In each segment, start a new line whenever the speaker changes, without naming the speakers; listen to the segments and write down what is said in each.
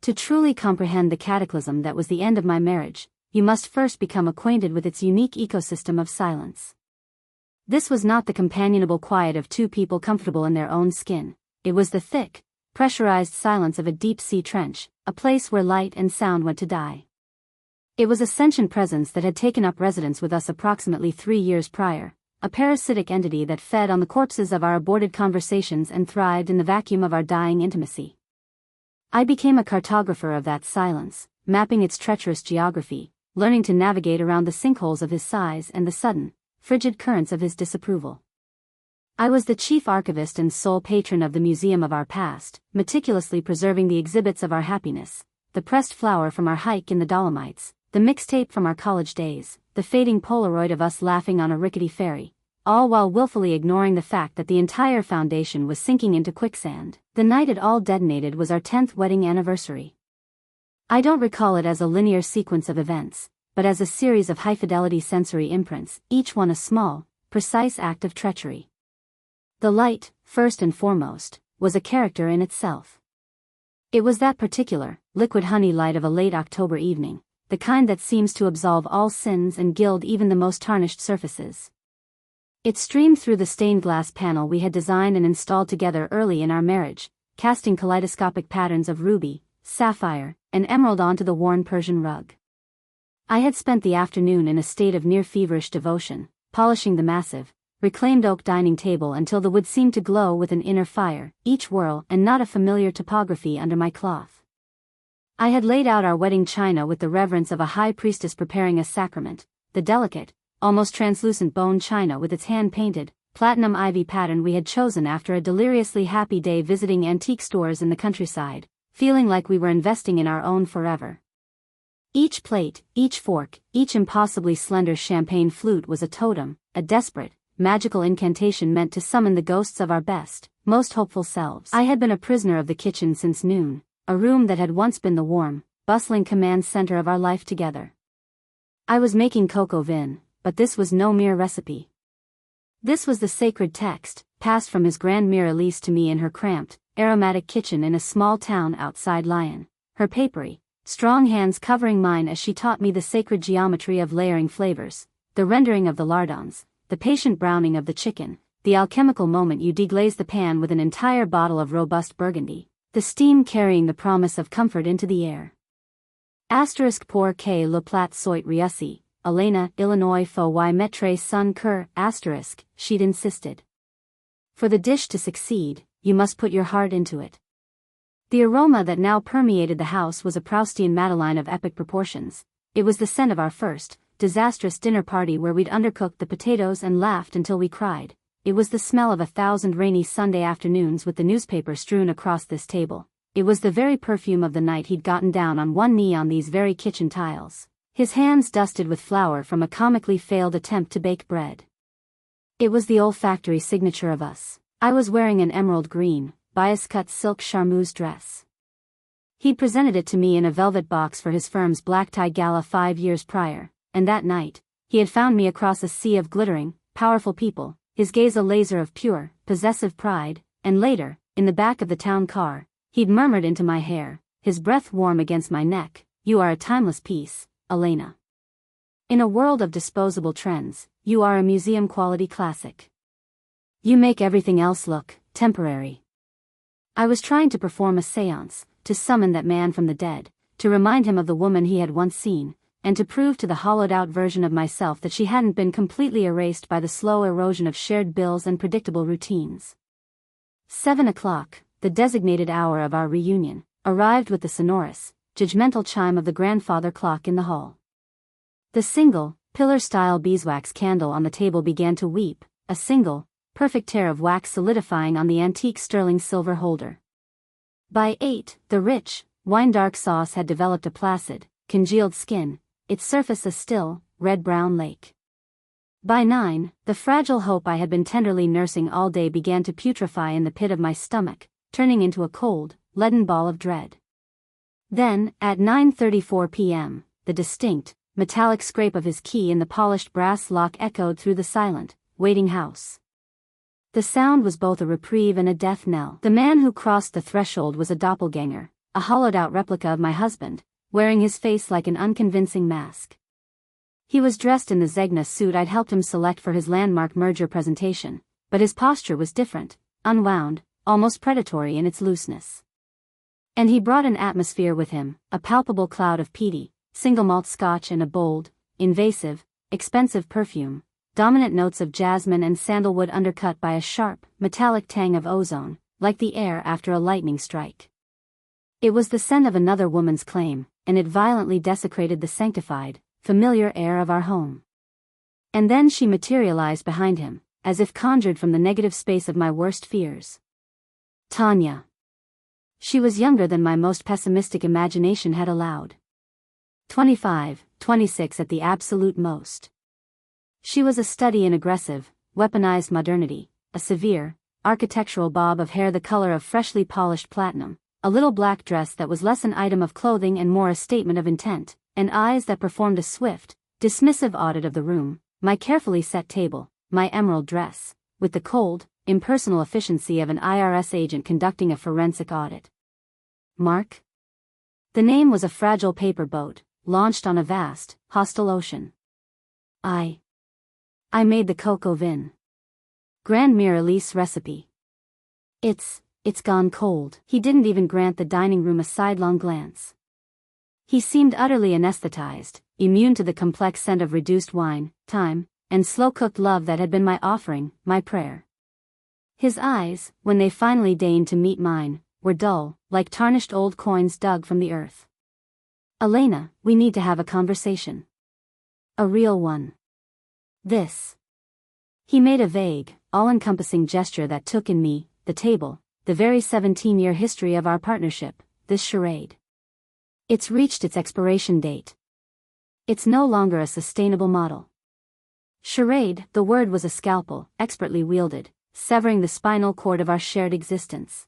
To truly comprehend the cataclysm that was the end of my marriage, you must first become acquainted with its unique ecosystem of silence. This was not the companionable quiet of two people comfortable in their own skin. It was the thick, pressurized silence of a deep-sea trench, a place where light and sound went to die. It was a sentient presence that had taken up residence with us approximately 3 years prior, a parasitic entity that fed on the corpses of our aborted conversations and thrived in the vacuum of our dying intimacy. I became a cartographer of that silence, mapping its treacherous geography, learning to navigate around the sinkholes of his sighs and the sudden, frigid currents of his disapproval. I was the chief archivist and sole patron of the museum of our past, meticulously preserving the exhibits of our happiness, the pressed flower from our hike in the Dolomites, the mixtape from our college days, the fading Polaroid of us laughing on a rickety ferry, all while willfully ignoring the fact that the entire foundation was sinking into quicksand. The night it all detonated was our 10th wedding anniversary. I don't recall it as a linear sequence of events, but as a series of high-fidelity sensory imprints, each one a small, precise act of treachery. The light, first and foremost, was a character in itself. It was that particular, liquid honey light of a late October evening, the kind that seems to absolve all sins and gild even the most tarnished surfaces. It streamed through the stained glass panel we had designed and installed together early in our marriage, casting kaleidoscopic patterns of ruby, sapphire, and emerald onto the worn Persian rug. I had spent the afternoon in a state of near-feverish devotion, polishing the massive, reclaimed oak dining table until the wood seemed to glow with an inner fire, each whirl and not a familiar topography under my cloth. I had laid out our wedding china with the reverence of a high priestess preparing a sacrament, the delicate, almost translucent bone china with its hand-painted, platinum ivy pattern we had chosen after a deliriously happy day visiting antique stores in the countryside, feeling like we were investing in our own forever. Each plate, each fork, each impossibly slender champagne flute was a totem, a desperate, magical incantation meant to summon the ghosts of our best, most hopeful selves. I had been a prisoner of the kitchen since noon, a room that had once been the warm, bustling command center of our life together. I was making cocoa vin, but this was no mere recipe. This was the sacred text, passed from his grand mère Elise to me in her cramped, aromatic kitchen in a small town outside Lyon, her papery, strong hands covering mine as she taught me the sacred geometry of layering flavors, the rendering of the lardons, the patient browning of the chicken, the alchemical moment you deglaze the pan with an entire bottle of robust burgundy, the steam carrying the promise of comfort into the air. Pour que le plat soit réussi, Elena, Illinois faut y mettre son cœur, she'd insisted. For the dish to succeed, you must put your heart into it. The aroma that now permeated the house was a Proustian Madeleine of epic proportions. It was the scent of our first, disastrous dinner party where we'd undercooked the potatoes and laughed until we cried. It was the smell of 1,000 rainy Sunday afternoons with the newspaper strewn across this table. It was the very perfume of the night he'd gotten down on one knee on these very kitchen tiles, his hands dusted with flour from a comically failed attempt to bake bread. It was the olfactory signature of us. I was wearing an emerald green, bias-cut silk charmeuse dress. He'd presented it to me in a velvet box for his firm's black tie gala 5 years prior, and that night, he had found me across a sea of glittering, powerful people, his gaze a laser of pure, possessive pride, and later, in the back of the town car, he'd murmured into my hair, his breath warm against my neck, "You are a timeless piece, Elena. In a world of disposable trends, you are a museum-quality classic. You make everything else look temporary." I was trying to perform a séance, to summon that man from the dead, to remind him of the woman he had once seen, and to prove to the hollowed-out version of myself that she hadn't been completely erased by the slow erosion of shared bills and predictable routines. 7 o'clock, the designated hour of our reunion, arrived with the sonorous, judgmental chime of the grandfather clock in the hall. The single, pillar-style beeswax candle on the table began to weep, a single, perfect tear of wax solidifying on the antique sterling silver holder. By 8, the rich, wine-dark sauce had developed a placid, congealed skin, its surface a still, red-brown lake. By 9, the fragile hope I had been tenderly nursing all day began to putrefy in the pit of my stomach, turning into a cold, leaden ball of dread. Then, at 9:34 p.m., the distinct, metallic scrape of his key in the polished brass lock echoed through the silent, waiting house. The sound was both a reprieve and a death knell. The man who crossed the threshold was a doppelganger, a hollowed-out replica of my husband, wearing his face like an unconvincing mask. He was dressed in the Zegna suit I'd helped him select for his landmark merger presentation, but his posture was different, unwound, almost predatory in its looseness. And he brought an atmosphere with him, a palpable cloud of peaty, single malt scotch and a bold, invasive, expensive perfume, dominant notes of jasmine and sandalwood undercut by a sharp, metallic tang of ozone, like the air after a lightning strike. It was the scent of another woman's claim, and it violently desecrated the sanctified, familiar air of our home. And then she materialized behind him, as if conjured from the negative space of my worst fears. Tanya. She was younger than my most pessimistic imagination had allowed. 25, 26 at the absolute most. She was a study in aggressive, weaponized modernity, a severe, architectural bob of hair the color of freshly polished platinum, a little black dress that was less an item of clothing and more a statement of intent, and eyes that performed a swift, dismissive audit of the room, my carefully set table, my emerald dress, with the cold, impersonal efficiency of an IRS agent conducting a forensic audit. Mark? The name was a fragile paper boat, launched on a vast, hostile ocean. I made the cocoa vin. Grand Mire Elise recipe. It's gone cold. He didn't even grant the dining room a sidelong glance. He seemed utterly anesthetized, immune to the complex scent of reduced wine, thyme, and slow-cooked love that had been my offering, my prayer. His eyes, when they finally deigned to meet mine, were dull, like tarnished old coins dug from the earth. Elena, we need to have a conversation. A real one. This. He made a vague, all-encompassing gesture that took in me, the table, the very 17-year history of our partnership, this charade. It's reached its expiration date. It's no longer a sustainable model. Charade, the word was a scalpel, expertly wielded, severing the spinal cord of our shared existence.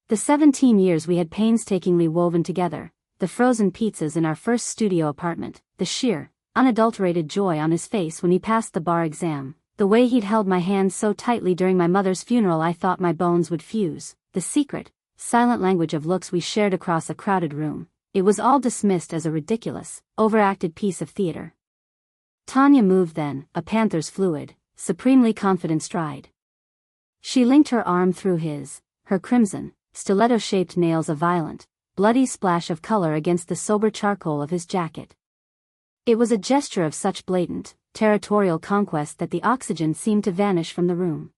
The 17 years we had painstakingly woven together, the frozen pizzas in our first studio apartment, the sheer, unadulterated joy on his face when he passed the bar exam, the way he'd held my hand so tightly during my mother's funeral I thought my bones would fuse, the secret, silent language of looks we shared across a crowded room, it was all dismissed as a ridiculous, overacted piece of theater. Tanya moved then, a panther's fluid, supremely confident stride. She linked her arm through his, her crimson, stiletto-shaped nails a violent, bloody splash of color against the sober charcoal of his jacket. It was a gesture of such blatant, territorial conquest that the oxygen seemed to vanish from the room.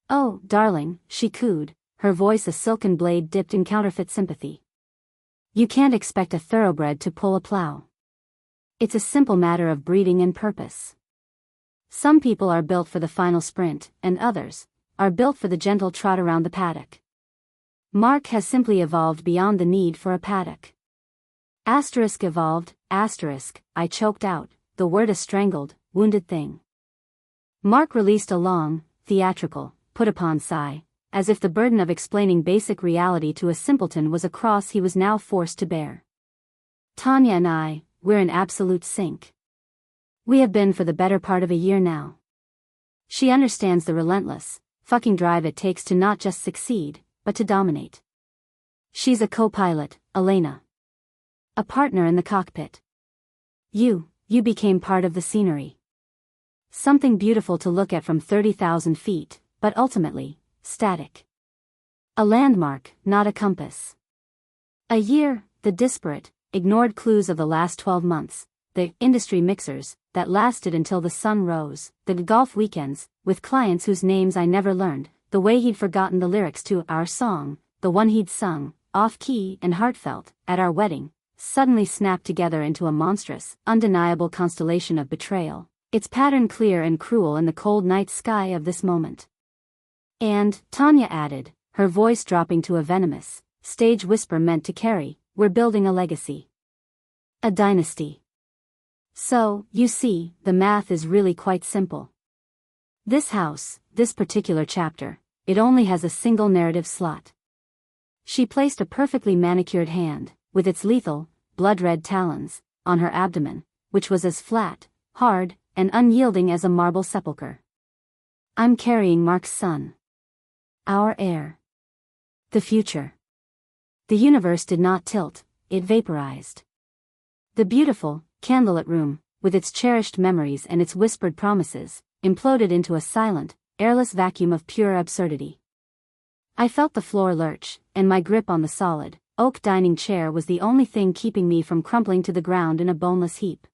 "Oh, darling," she cooed, her voice a silken blade dipped in counterfeit sympathy. "You can't expect a thoroughbred to pull a plow. It's a simple matter of breeding and purpose. Some people are built for the final sprint, and others are built for the gentle trot around the paddock. Mark has simply evolved beyond the need for a paddock." Evolved, I choked out, the word a strangled, wounded thing. Mark released a long, theatrical, put-upon sigh, as if the burden of explaining basic reality to a simpleton was a cross he was now forced to bear. "Tanya and we're in absolute sync. We have been for the better part of a year now. She understands the relentless, fucking drive it takes to not just succeed, but to dominate. She's a co-pilot, Elena. A partner in the cockpit. You became part of the scenery. Something beautiful to look at from 30,000 feet, but ultimately, static. A landmark, not a compass. A year, the disparate, ignored clues of the last 12 months, the industry mixers that lasted until the sun rose, the golf weekends, with clients whose names I never learned, the way he'd forgotten the lyrics to our song, the one he'd sung, off-key and heartfelt, at our wedding, suddenly snapped together into a monstrous, undeniable constellation of betrayal, its pattern clear and cruel in the cold night sky of this moment. And, Tanya added, her voice dropping to a venomous, stage whisper meant to carry, we're building a legacy. A dynasty. So, you see, the math is really quite simple. This house, this particular chapter, it only has a single narrative slot. She placed a perfectly manicured hand, with its lethal, blood-red talons, on her abdomen, which was as flat, hard, and unyielding as a marble sepulchre. I'm carrying Mark's son. Our heir. The future. The universe did not tilt, it vaporized. The beautiful, candlelit room, with its cherished memories and its whispered promises, imploded into a silent, airless vacuum of pure absurdity. I felt the floor lurch, and my grip on the solid, oak dining chair was the only thing keeping me from crumpling to the ground in a boneless heap.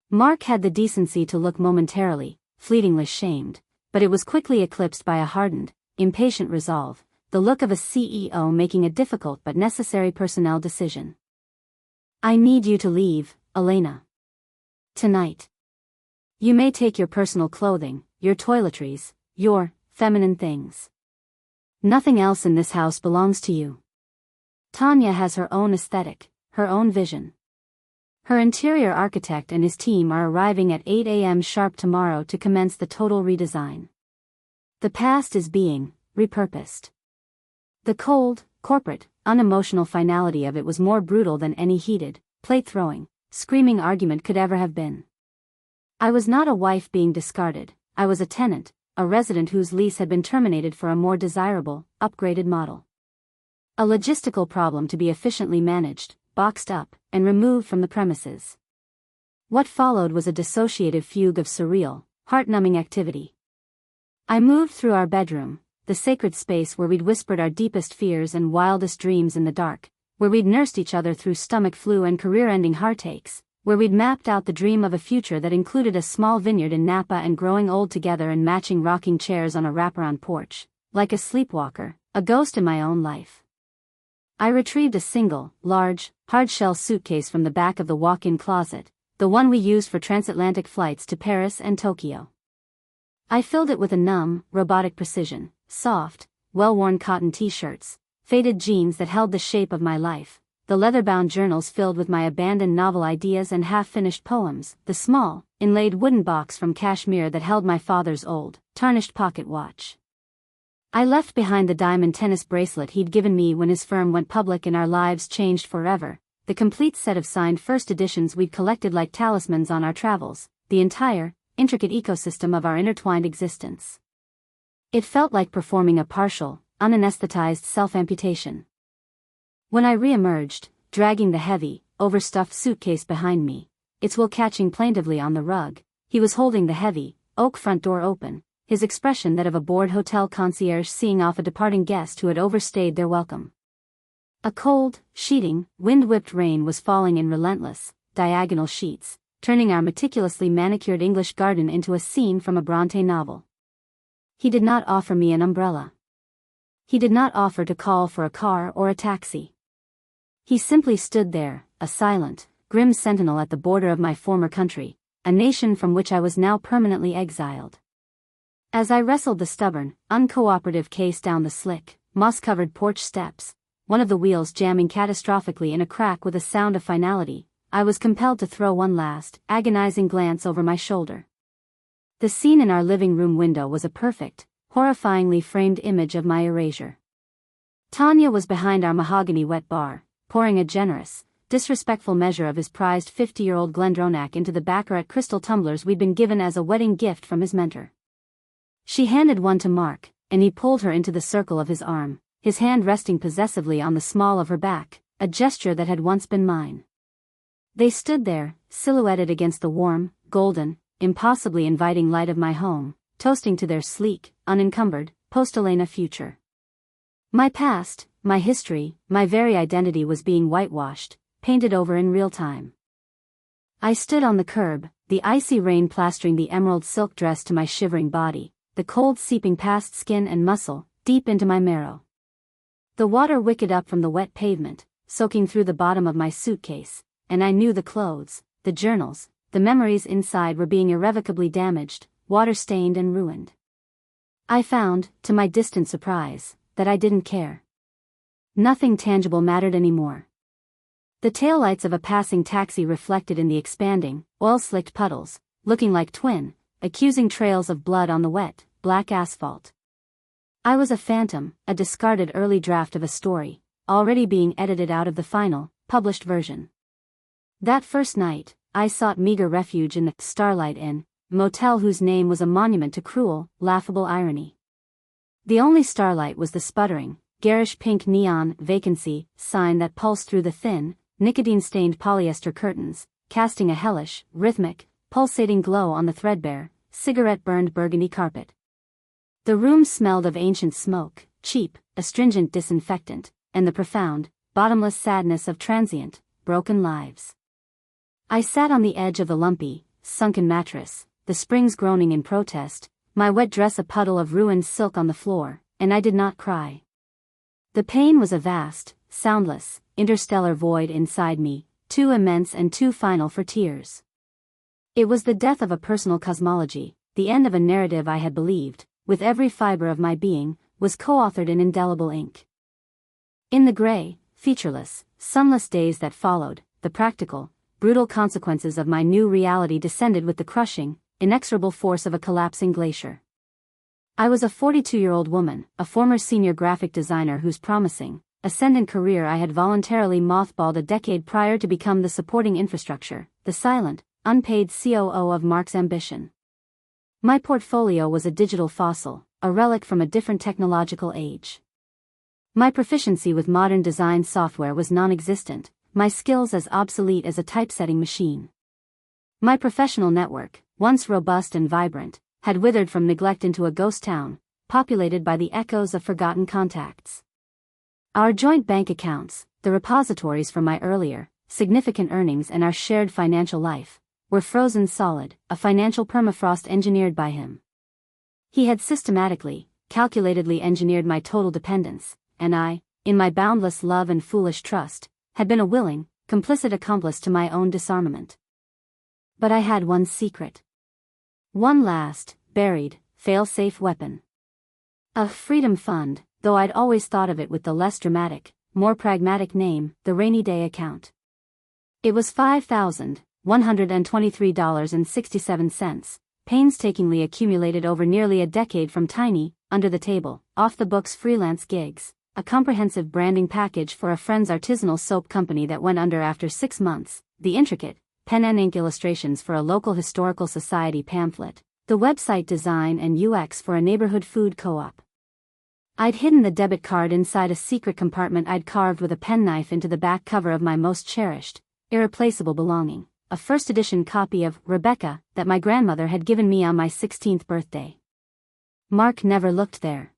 Mark had the decency to look momentarily, fleetingly shamed, but it was quickly eclipsed by a hardened, impatient resolve, the look of a CEO making a difficult but necessary personnel decision. "I need you to leave, Elena. Tonight. You may take your personal clothing, your toiletries, your feminine things. Nothing else in this house belongs to you. Tanya has her own aesthetic, her own vision. Her interior architect and his team are arriving at 8 a.m. sharp tomorrow to commence the total redesign. The past is being repurposed." The cold, corporate, unemotional finality of it was more brutal than any heated, plate-throwing, screaming argument could ever have been. I was not a wife being discarded, I was a tenant, a resident whose lease had been terminated for a more desirable, upgraded model. A logistical problem to be efficiently managed, boxed up, and removed from the premises. What followed was a dissociative fugue of surreal, heart-numbing activity. I moved through our bedroom, the sacred space where we'd whispered our deepest fears and wildest dreams in the dark, where we'd nursed each other through stomach flu and career-ending heartaches, where we'd mapped out the dream of a future that included a small vineyard in Napa and growing old together in matching rocking chairs on a wraparound porch, like a sleepwalker, a ghost in my own life. I retrieved a single, large, hard-shell suitcase from the back of the walk-in closet, the one we used for transatlantic flights to Paris and Tokyo. I filled it with a numb, robotic precision, soft, well-worn cotton t-shirts, faded jeans that held the shape of my life, the leather-bound journals filled with my abandoned novel ideas and half-finished poems, the small, inlaid wooden box from Kashmir that held my father's old, tarnished pocket watch. I left behind the diamond tennis bracelet he'd given me when his firm went public and our lives changed forever, the complete set of signed first editions we'd collected like talismans on our travels, the entire, intricate ecosystem of our intertwined existence. It felt like performing a partial, unanesthetized self-amputation. When I re-emerged, dragging the heavy, overstuffed suitcase behind me, its wool catching plaintively on the rug, he was holding the heavy, oak front door open, his expression that of a bored hotel concierge seeing off a departing guest who had overstayed their welcome. A cold, sheeting, wind-whipped rain was falling in relentless, diagonal sheets, turning our meticulously manicured English garden into a scene from a Bronte novel. He did not offer me an umbrella. He did not offer to call for a car or a taxi. He simply stood there, a silent, grim sentinel at the border of my former country, a nation from which I was now permanently exiled. As I wrestled the stubborn, uncooperative case down the slick, moss-covered porch steps, one of the wheels jamming catastrophically in a crack with a sound of finality, I was compelled to throw one last, agonizing glance over my shoulder. The scene in our living room window was a perfect, horrifyingly framed image of my erasure. Tanya was behind our mahogany wet bar, pouring a generous, disrespectful measure of his prized 50-year-old Glendronach into the baccarat crystal tumblers we'd been given as a wedding gift from his mentor. She handed one to Mark, and he pulled her into the circle of his arm, his hand resting possessively on the small of her back, a gesture that had once been mine. They stood there, silhouetted against the warm, golden, impossibly inviting light of my home, toasting to their sleek, unencumbered, post-Elena future. My past, my history, my very identity was being whitewashed, painted over in real time. I stood on the curb, the icy rain plastering the emerald silk dress to my shivering body, the cold seeping past skin and muscle, deep into my marrow. The water wicked up from the wet pavement, soaking through the bottom of my suitcase, and I knew the clothes, the journals, the memories inside were being irrevocably damaged, water-stained and ruined. I found, to my distant surprise, that I didn't care. Nothing tangible mattered anymore. The taillights of a passing taxi reflected in the expanding, oil-slicked puddles, looking like twin, accusing trails of blood on the wet, black asphalt. I was a phantom, a discarded early draft of a story, already being edited out of the final, published version. That first night, I sought meager refuge in the Starlight Inn, motel whose name was a monument to cruel, laughable irony. The only starlight was the sputtering, garish pink neon vacancy sign that pulsed through the thin, nicotine-stained polyester curtains, casting a hellish, rhythmic, pulsating glow on the threadbare, cigarette-burned burgundy carpet. The room smelled of ancient smoke, cheap, astringent disinfectant, and the profound, bottomless sadness of transient, broken lives. I sat on the edge of the lumpy, sunken mattress, the springs groaning in protest, my wet dress a puddle of ruined silk on the floor, and I did not cry. The pain was a vast, soundless, interstellar void inside me, too immense and too final for tears. It was the death of a personal cosmology, the end of a narrative I had believed, with every fiber of my being, was co-authored in indelible ink. In the gray, featureless, sunless days that followed, the practical, brutal consequences of my new reality descended with the crushing, inexorable force of a collapsing glacier. I was a 42-year-old woman, a former senior graphic designer whose promising, ascendant career I had voluntarily mothballed a decade prior to become the supporting infrastructure, the silent, unpaid COO of Mark's ambition. My portfolio was a digital fossil, a relic from a different technological age. My proficiency with modern design software was non-existent, my skills as obsolete as a typesetting machine. My professional network, once robust and vibrant, had withered from neglect into a ghost town, populated by the echoes of forgotten contacts. Our joint bank accounts, the repositories for my earlier, significant earnings and our shared financial life, were frozen solid, a financial permafrost engineered by him. He had systematically, calculatedly engineered my total dependence, and I, in my boundless love and foolish trust, had been a willing, complicit accomplice to my own disarmament. But I had one secret. One last, buried, fail-safe weapon. A freedom fund, though I'd always thought of it with the less dramatic, more pragmatic name, the rainy day account. It was $5,123.67, painstakingly accumulated over nearly a decade from tiny, under-the-table, off-the-books freelance gigs, a comprehensive branding package for a friend's artisanal soap company that went under after 6 months, the intricate, pen and ink illustrations for a local historical society pamphlet, the website design and UX for a neighborhood food co-op. I'd hidden the debit card inside a secret compartment I'd carved with a penknife into the back cover of my most cherished, irreplaceable belonging, a first-edition copy of Rebecca that my grandmother had given me on my 16th birthday. Mark never looked there.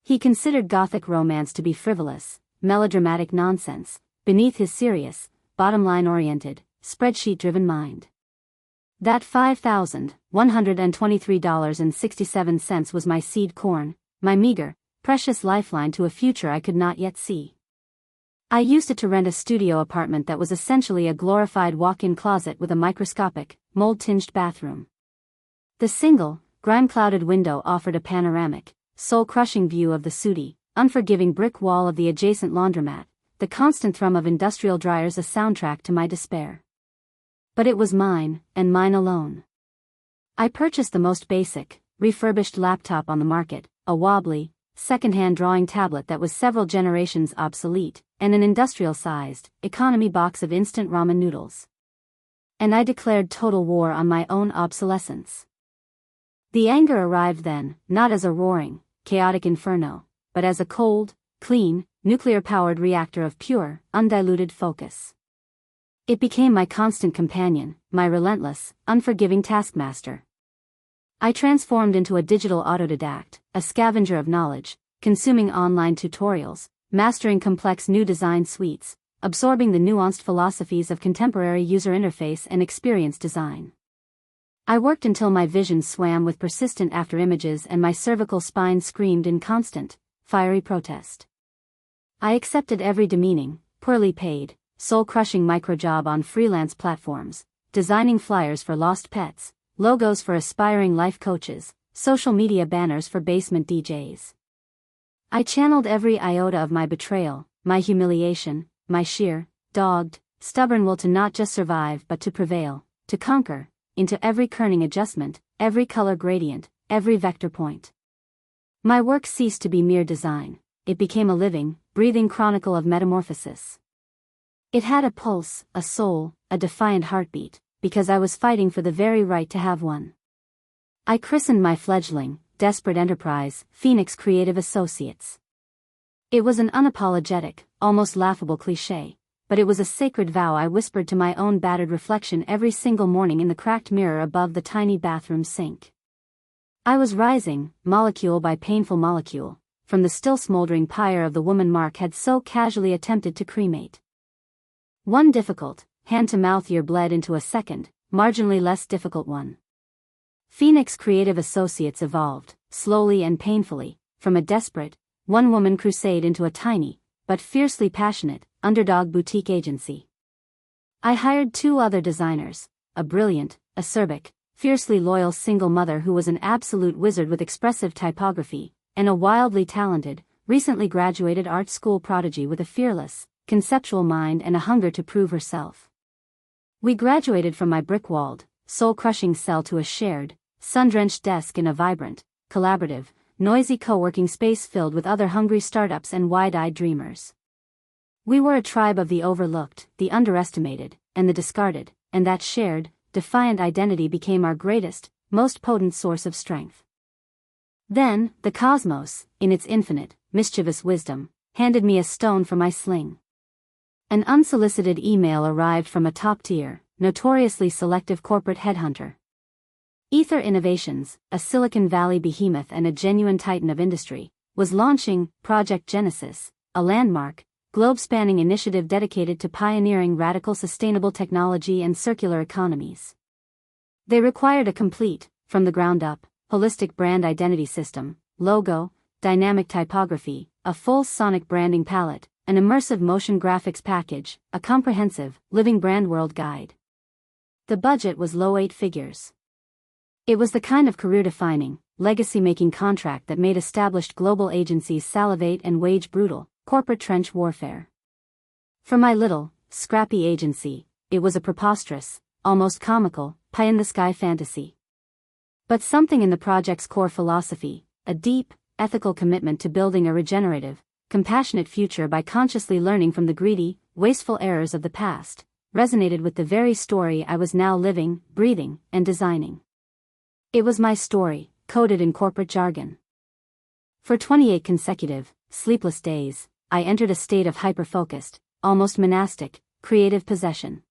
He considered Gothic romance to be frivolous, melodramatic nonsense, beneath his serious, bottom-line-oriented, spreadsheet-driven mind. That $5,123.67 was my seed corn, my meager, precious lifeline to a future I could not yet see. I used it to rent a studio apartment that was essentially a glorified walk-in closet with a microscopic, mold-tinged bathroom. The single, grime-clouded window offered a panoramic, soul-crushing view of the sooty, unforgiving brick wall of the adjacent laundromat, the constant thrum of industrial dryers a soundtrack to my despair. But it was mine, and mine alone. I purchased the most basic, refurbished laptop on the market, a wobbly, second-hand drawing tablet that was several generations obsolete, and an industrial-sized, economy box of instant ramen noodles. And I declared total war on my own obsolescence. The anger arrived then, not as a roaring, chaotic inferno, but as a cold, clean, nuclear-powered reactor of pure, undiluted focus. It became my constant companion, my relentless, unforgiving taskmaster. I transformed into a digital autodidact, a scavenger of knowledge, consuming online tutorials, mastering complex new design suites, absorbing the nuanced philosophies of contemporary user interface and experience design. I worked until my vision swam with persistent afterimages and my cervical spine screamed in constant, fiery protest. I accepted every demeaning, poorly paid, soul-crushing microjob on freelance platforms, designing flyers for lost pets, logos for aspiring life coaches, social media banners for basement DJs. I channeled every iota of my betrayal, my humiliation, my sheer, dogged, stubborn will to not just survive but to prevail, to conquer, into every kerning adjustment, every color gradient, every vector point. My work ceased to be mere design, it became a living, breathing chronicle of metamorphosis. It had a pulse, a soul, a defiant heartbeat, because I was fighting for the very right to have one. I christened my fledgling, desperate enterprise, Phoenix Creative Associates. It was an unapologetic, almost laughable cliché, but it was a sacred vow I whispered to my own battered reflection every single morning in the cracked mirror above the tiny bathroom sink. I was rising, molecule by painful molecule, from the still smoldering pyre of the woman Mark had so casually attempted to cremate. One difficult, hand-to-mouth year bled into a second, marginally less difficult one. Phoenix Creative Associates evolved, slowly and painfully, from a desperate, one-woman crusade into a tiny, but fiercely passionate, underdog boutique agency. I hired 2 other designers, a brilliant, acerbic, fiercely loyal single mother who was an absolute wizard with expressive typography, and a wildly talented, recently graduated art school prodigy with a fearless, conceptual mind and a hunger to prove herself. We graduated from my brick-walled, soul-crushing cell to a shared, sun-drenched desk in a vibrant, collaborative, noisy co-working space filled with other hungry startups and wide-eyed dreamers. We were a tribe of the overlooked, the underestimated, and the discarded, and that shared, defiant identity became our greatest, most potent source of strength. Then, the cosmos, in its infinite, mischievous wisdom, handed me a stone for my sling. An unsolicited email arrived from a top-tier, notoriously selective corporate headhunter. Ether Innovations, a Silicon Valley behemoth and a genuine titan of industry, was launching Project Genesis, a landmark, globe-spanning initiative dedicated to pioneering radical sustainable technology and circular economies. They required a complete, from the ground up, holistic brand identity system, logo, dynamic typography, a full sonic branding palette, an immersive motion graphics package, a comprehensive, living brand world guide. The budget was low 8 figures. It was the kind of career-defining, legacy-making contract that made established global agencies salivate and wage brutal, corporate trench warfare. For my little, scrappy agency, it was a preposterous, almost comical, pie-in-the-sky fantasy. But something in the project's core philosophy, a deep, ethical commitment to building a regenerative, compassionate future by consciously learning from the greedy, wasteful errors of the past, resonated with the very story I was now living, breathing, and designing. It was my story, coded in corporate jargon. For 28 consecutive, sleepless days, I entered a state of hyper-focused, almost monastic, creative possession.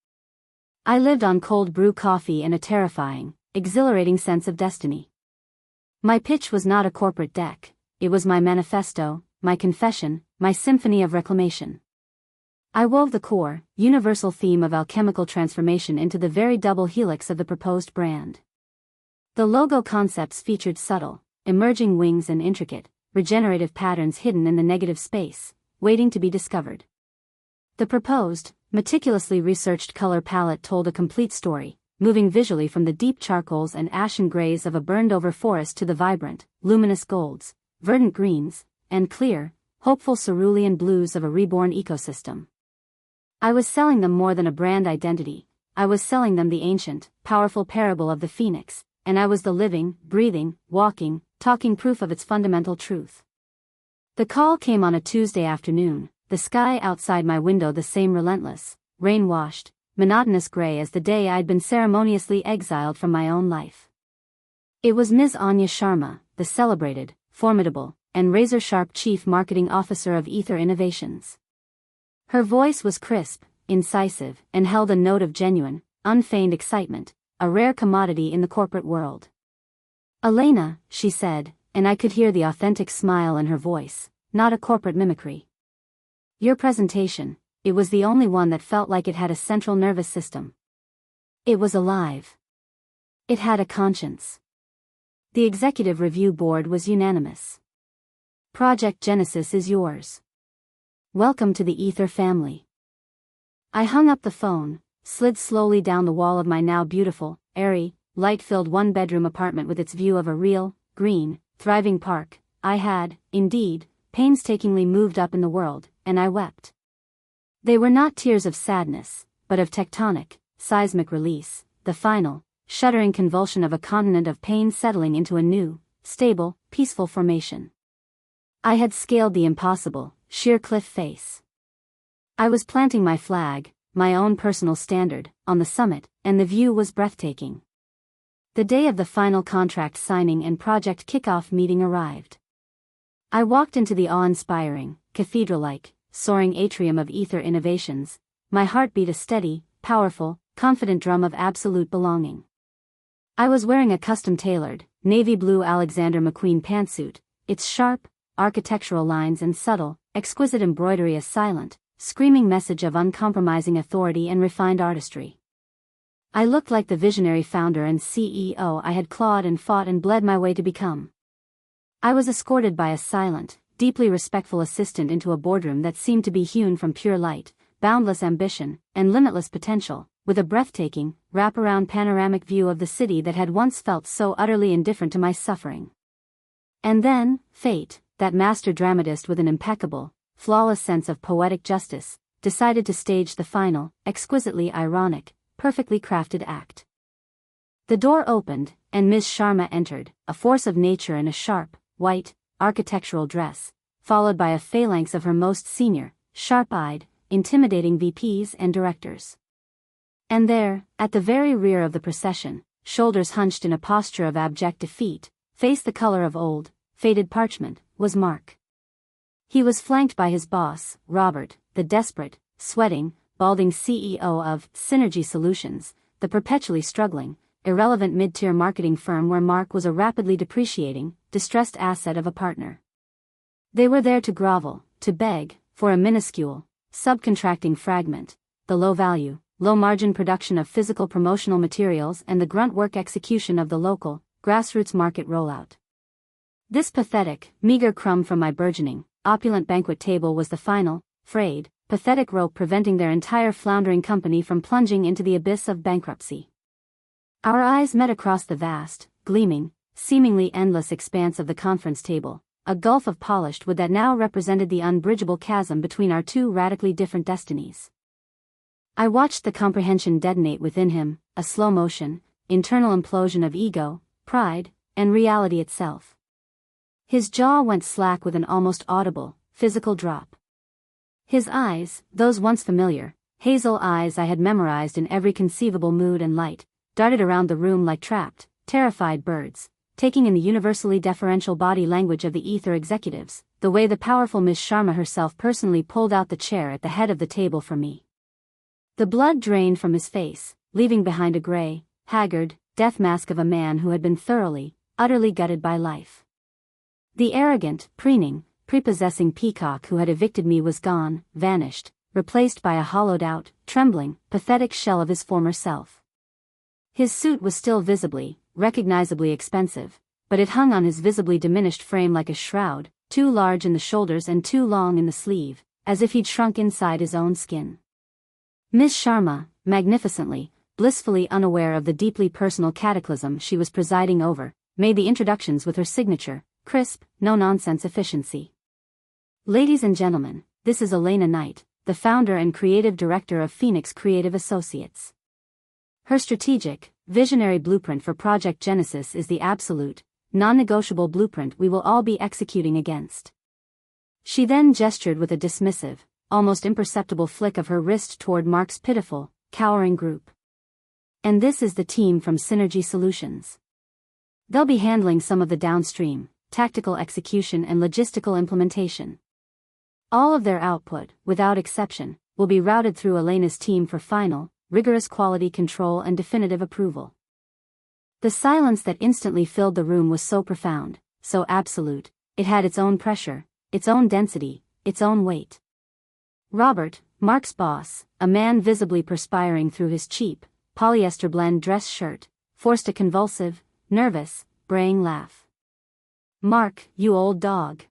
I lived on cold brew coffee and a terrifying, exhilarating sense of destiny. My pitch was not a corporate deck, it was my manifesto, my confession, my symphony of reclamation. I wove the core, universal theme of alchemical transformation into the very double helix of the proposed brand. The logo concepts featured subtle, emerging wings and intricate, regenerative patterns hidden in the negative space, waiting to be discovered. The proposed, meticulously researched color palette told a complete story, moving visually from the deep charcoals and ashen grays of a burned-over forest to the vibrant, luminous golds, verdant greens, and clear, hopeful cerulean blues of a reborn ecosystem. I was selling them more than a brand identity, I was selling them the ancient, powerful parable of the phoenix, and I was the living, breathing, walking, talking proof of its fundamental truth. The call came on a Tuesday afternoon, the sky outside my window the same relentless, rain-washed, monotonous gray as the day I'd been ceremoniously exiled from my own life. It was Ms. Anya Sharma, the celebrated, formidable, and razor-sharp Chief Marketing Officer of Ether Innovations. Her voice was crisp, incisive, and held a note of genuine, unfeigned excitement, a rare commodity in the corporate world. "Elena," she said, and I could hear the authentic smile in her voice, not a corporate mimicry. "Your presentation, it was the only one that felt like it had a central nervous system. It was alive. It had a conscience." The executive review board was unanimous. "Project Genesis is yours. Welcome to the Ether family." I hung up the phone, slid slowly down the wall of my now beautiful, airy, light-filled one-bedroom apartment with its view of a real, green, thriving park I had, indeed, painstakingly moved up in the world, and I wept. They were not tears of sadness, but of tectonic, seismic release, the final, shuddering convulsion of a continent of pain settling into a new, stable, peaceful formation. I had scaled the impossible, sheer cliff face. I was planting my flag, my own personal standard, on the summit, and the view was breathtaking. The day of the final contract signing and project kickoff meeting arrived. I walked into the awe-inspiring, cathedral-like, soaring atrium of ether innovations, my heart beat a steady, powerful, confident drum of absolute belonging. I was wearing a custom-tailored, navy blue Alexander McQueen pantsuit, its sharp, architectural lines and subtle, exquisite embroidery a silent, screaming message of uncompromising authority and refined artistry. I looked like the visionary founder and CEO I had clawed and fought and bled my way to become. I was escorted by a silent, deeply respectful assistant into a boardroom that seemed to be hewn from pure light, boundless ambition, and limitless potential, with a breathtaking, wraparound panoramic view of the city that had once felt so utterly indifferent to my suffering. And then, fate, that master dramatist with an impeccable, flawless sense of poetic justice, decided to stage the final, exquisitely ironic, perfectly crafted act. The door opened, and Ms. Sharma entered, a force of nature in a sharp, white, architectural dress, followed by a phalanx of her most senior, sharp-eyed, intimidating VPs and directors. And there, at the very rear of the procession, shoulders hunched in a posture of abject defeat, face the color of old, faded parchment, was Mark. He was flanked by his boss, Robert, the desperate, sweating, balding CEO of Synergy Solutions, the perpetually struggling, irrelevant mid-tier marketing firm where Mark was a rapidly depreciating, distressed asset of a partner. They were there to grovel, to beg, for a minuscule, subcontracting fragment, the low-value, low-margin production of physical promotional materials and the grunt work execution of the local, grassroots market rollout. This pathetic, meager crumb from my burgeoning, opulent banquet table was the final, frayed, pathetic rope preventing their entire floundering company from plunging into the abyss of bankruptcy. Our eyes met across the vast, gleaming, seemingly endless expanse of the conference table, a gulf of polished wood that now represented the unbridgeable chasm between our two radically different destinies. I watched the comprehension detonate within him, a slow-motion, internal implosion of ego, pride, and reality itself. His jaw went slack with an almost audible, physical drop. His eyes, those once familiar, hazel eyes I had memorized in every conceivable mood and light, darted around the room like trapped, terrified birds, taking in the universally deferential body language of the ether executives, the way the powerful Miss Sharma herself personally pulled out the chair at the head of the table for me. The blood drained from his face, leaving behind a gray, haggard, death mask of a man who had been thoroughly, utterly gutted by life. The arrogant, preening, prepossessing peacock who had evicted me was gone, vanished, replaced by a hollowed-out, trembling, pathetic shell of his former self. His suit was still visibly, recognizably expensive, but it hung on his visibly diminished frame like a shroud, too large in the shoulders and too long in the sleeve, as if he'd shrunk inside his own skin. Miss Sharma, magnificently, blissfully unaware of the deeply personal cataclysm she was presiding over, made the introductions with her signature, crisp, no-nonsense efficiency. Ladies and gentlemen, this is Elena Knight, the founder and creative director of Phoenix Creative Associates. Her strategic, visionary blueprint for Project Genesis is the absolute, non-negotiable blueprint we will all be executing against. She then gestured with a dismissive, almost imperceptible flick of her wrist toward Mark's pitiful, cowering group. And this is the team from Synergy Solutions. They'll be handling some of the downstream, tactical execution and logistical implementation. All of their output, without exception, will be routed through Elena's team for final, rigorous quality control and definitive approval. The silence that instantly filled the room was so profound, so absolute, it had its own pressure, its own density, its own weight. Robert, Mark's boss, a man visibly perspiring through his cheap, polyester blend dress shirt, forced a convulsive, nervous, braying laugh. "Mark, you old dog.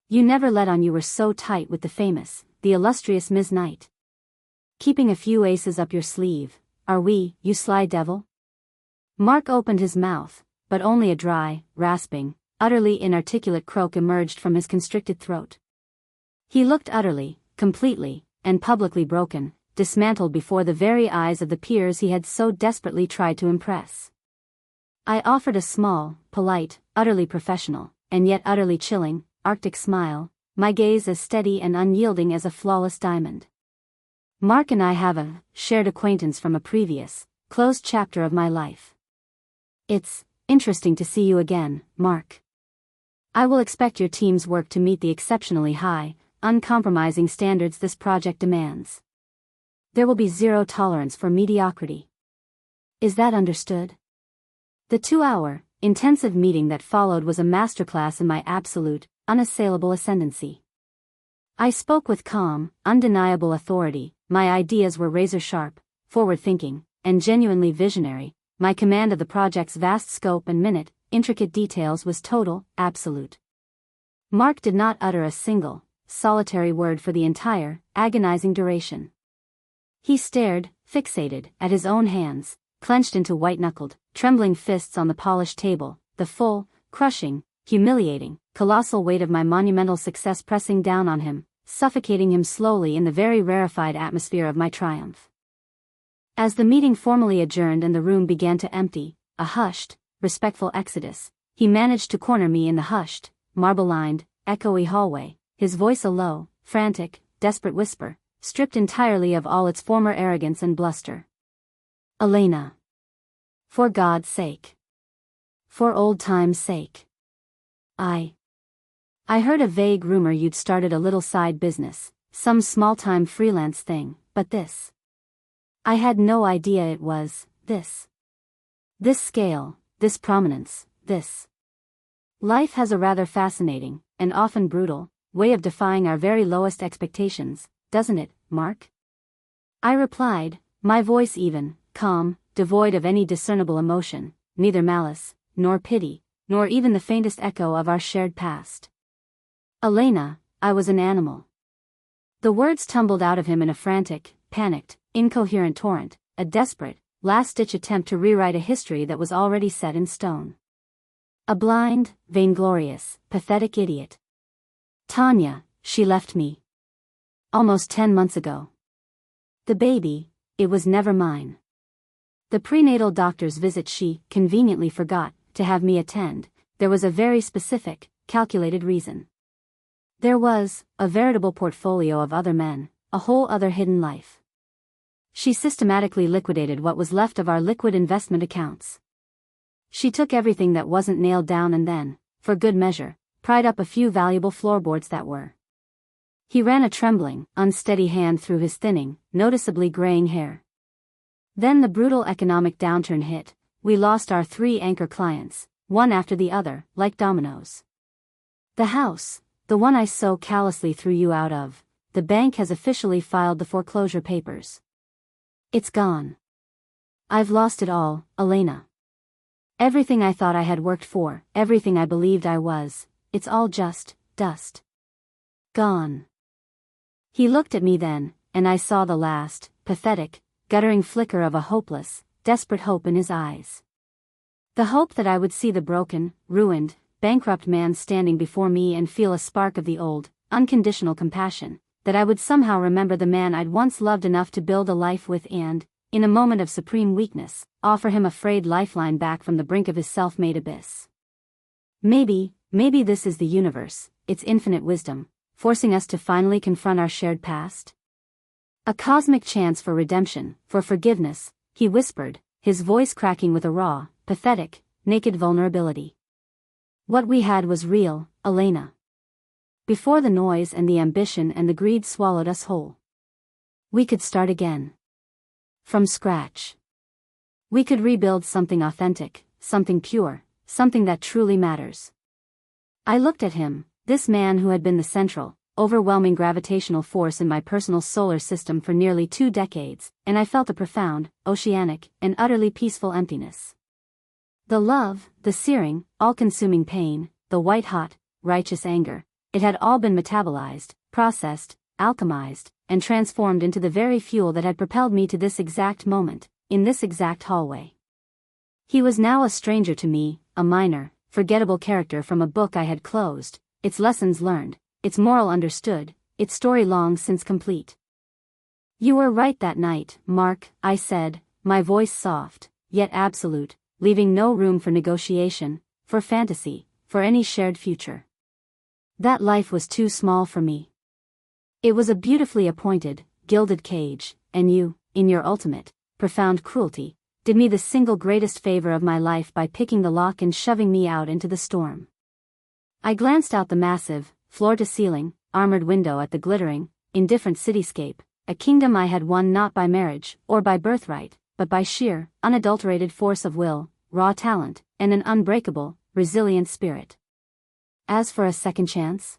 You never let on you were so tight with the famous, the illustrious Ms. Knight. Keeping a few aces up your sleeve, are we, you sly devil?" Mark opened his mouth, but only a dry, rasping, utterly inarticulate croak emerged from his constricted throat. He looked utterly, completely, and publicly broken, dismantled before the very eyes of the peers he had so desperately tried to impress. I offered a small, polite, utterly professional, and yet utterly chilling, arctic smile, my gaze as steady and unyielding as a flawless diamond. "Mark and I have a shared acquaintance from a previous, closed chapter of my life. It's interesting to see you again, Mark. I will expect your team's work to meet the exceptionally high, uncompromising standards this project demands. There will be zero tolerance for mediocrity. Is that understood? The 2-hour, intensive meeting that followed was a masterclass in my absolute, unassailable ascendancy. I spoke with calm, undeniable authority. My ideas were razor-sharp, forward-thinking, and genuinely visionary. My command of the project's vast scope and minute, intricate details was total, absolute. Mark did not utter a single, solitary word for the entire, agonizing duration. He stared, fixated, at his own hands, clenched into white-knuckled, trembling fists on the polished table, the full, crushing, humiliating, colossal weight of my monumental success pressing down on him, suffocating him slowly in the very rarefied atmosphere of my triumph. As the meeting formally adjourned and the room began to empty, a hushed, respectful exodus, he managed to corner me in the hushed, marble-lined, echoey hallway, his voice a low, frantic, desperate whisper, stripped entirely of all its former arrogance and bluster. "Elena. For God's sake. For old time's sake. I heard a vague rumor you'd started a little side business, some small-time freelance thing, but this. I had no idea it was, this. This scale, this prominence, this. Life has a rather fascinating, and often brutal, way of defying our very lowest expectations, doesn't it, Mark?" I replied, my voice even, calm, devoid of any discernible emotion, neither malice, nor pity, nor even the faintest echo of our shared past. "Elena, I was an animal." The words tumbled out of him in a frantic, panicked, incoherent torrent, a desperate, last-ditch attempt to rewrite a history that was already set in stone. A blind, vainglorious, pathetic idiot. Tanya, she left me. Almost 10 months ago. The baby, it was never mine. The prenatal doctor's visit she conveniently forgot to have me attend. There was a very specific, calculated reason. There was a veritable portfolio of other men, a whole other hidden life. She systematically liquidated what was left of our liquid investment accounts. She took everything that wasn't nailed down and then, for good measure, pried up a few valuable floorboards that were. He ran a trembling, unsteady hand through his thinning, noticeably graying hair. Then the brutal economic downturn hit. We lost our 3 anchor clients, one after the other, like dominoes. The house, the one I so callously threw you out of, the bank has officially filed the foreclosure papers. It's gone. I've lost it all, Elena. Everything I thought I had worked for, everything I believed I was, it's all just dust. Gone. He looked at me then, and I saw the last, pathetic, guttering flicker of a hopeless, desperate hope in his eyes. The hope that I would see the broken, ruined, bankrupt man standing before me and feel a spark of the old, unconditional compassion, that I would somehow remember the man I'd once loved enough to build a life with and, in a moment of supreme weakness, offer him a frayed lifeline back from the brink of his self-made abyss. Maybe this is the universe, its infinite wisdom, forcing us to finally confront our shared past? A cosmic chance for redemption, for forgiveness, he whispered, his voice cracking with a raw, pathetic, naked vulnerability. What we had was real, Elena. Before the noise and the ambition and the greed swallowed us whole. We could start again. From scratch. We could rebuild something authentic, something pure, something that truly matters. I looked at him, this man who had been the central, overwhelming gravitational force in my personal solar system for nearly 2 decades, and I felt a profound, oceanic, and utterly peaceful emptiness. The love, the searing, all-consuming pain, the white-hot, righteous anger, it had all been metabolized, processed, alchemized, and transformed into the very fuel that had propelled me to this exact moment, in this exact hallway. He was now a stranger to me, a minor, forgettable character from a book I had closed, its lessons learned, its moral understood, its story long since complete. "You were right that night, Mark," I said, my voice soft, yet absolute, leaving no room for negotiation, for fantasy, for any shared future. That life was too small for me. It was a beautifully appointed, gilded cage, and you, in your ultimate, profound cruelty, did me the single greatest favor of my life by picking the lock and shoving me out into the storm. I glanced out the massive, floor-to-ceiling, armored window at the glittering, indifferent cityscape, a kingdom I had won not by marriage, or by birthright, but by sheer, unadulterated force of will, raw talent, and an unbreakable, resilient spirit. As for a second chance?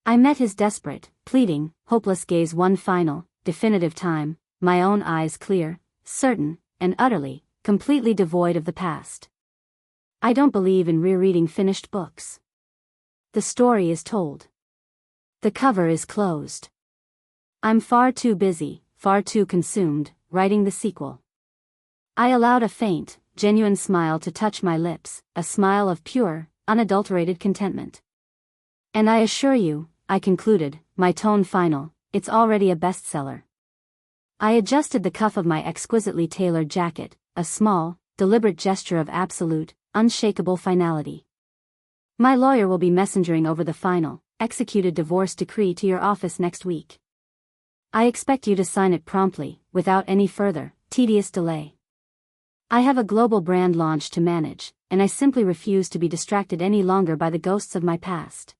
I met his desperate, pleading, hopeless gaze one final, definitive time, my own eyes clear, certain, and utterly, completely devoid of the past. I don't believe in rereading finished books. The story is told. The cover is closed. I'm far too busy, far too consumed, writing the sequel. I allowed a faint, genuine smile to touch my lips, a smile of pure, unadulterated contentment. And I assure you, I concluded, my tone final, it's already a bestseller. I adjusted the cuff of my exquisitely tailored jacket, a small, deliberate gesture of absolute, unshakable finality. My lawyer will be messengering over the final, executed divorce decree to your office next week. I expect you to sign it promptly, without any further, tedious delay. I have a global brand launch to manage, and I simply refuse to be distracted any longer by the ghosts of my past.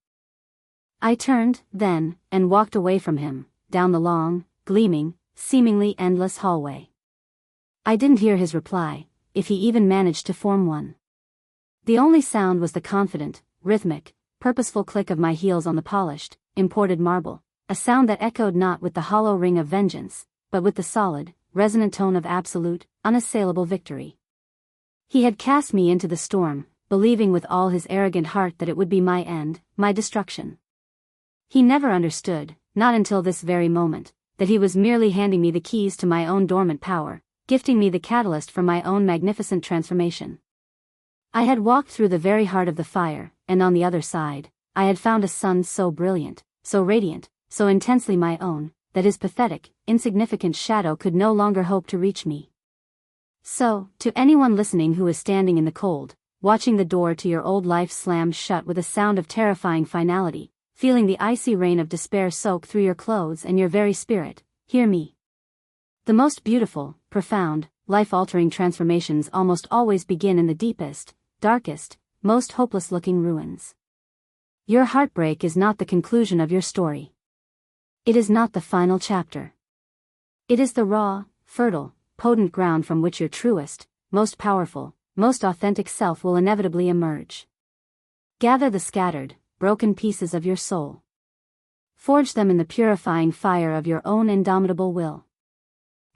I turned, then, and walked away from him, down the long, gleaming, seemingly endless hallway. I didn't hear his reply, if he even managed to form one. The only sound was the confident, rhythmic, purposeful click of my heels on the polished, imported marble, a sound that echoed not with the hollow ring of vengeance, but with the solid, resonant tone of absolute, unassailable victory. He had cast me into the storm, believing with all his arrogant heart that it would be my end, my destruction. He never understood, not until this very moment, that he was merely handing me the keys to my own dormant power, gifting me the catalyst for my own magnificent transformation. I had walked through the very heart of the fire, and on the other side, I had found a sun so brilliant, so radiant, so intensely my own, that his pathetic, insignificant shadow could no longer hope to reach me. So, to anyone listening who is standing in the cold, watching the door to your old life slammed shut with a sound of terrifying finality, feeling the icy rain of despair soak through your clothes and your very spirit, hear me. The most beautiful, profound, life-altering transformations almost always begin in the deepest, darkest, most hopeless-looking ruins. Your heartbreak is not the conclusion of your story. It is not the final chapter. It is the raw, fertile, potent ground from which your truest, most powerful, most authentic self will inevitably emerge. Gather the scattered, broken pieces of your soul. Forge them in the purifying fire of your own indomitable will.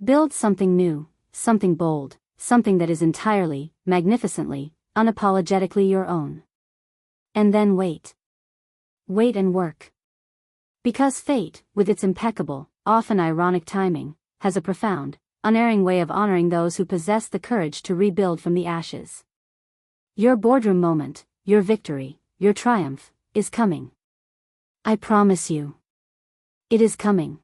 Build something new, something bold, something that is entirely, magnificently, unapologetically your own. And then wait. Wait and work. Because fate, with its impeccable, often ironic timing, has a profound, unerring way of honoring those who possess the courage to rebuild from the ashes. Your boardroom moment, your victory, your triumph, is coming. I promise you. It is coming.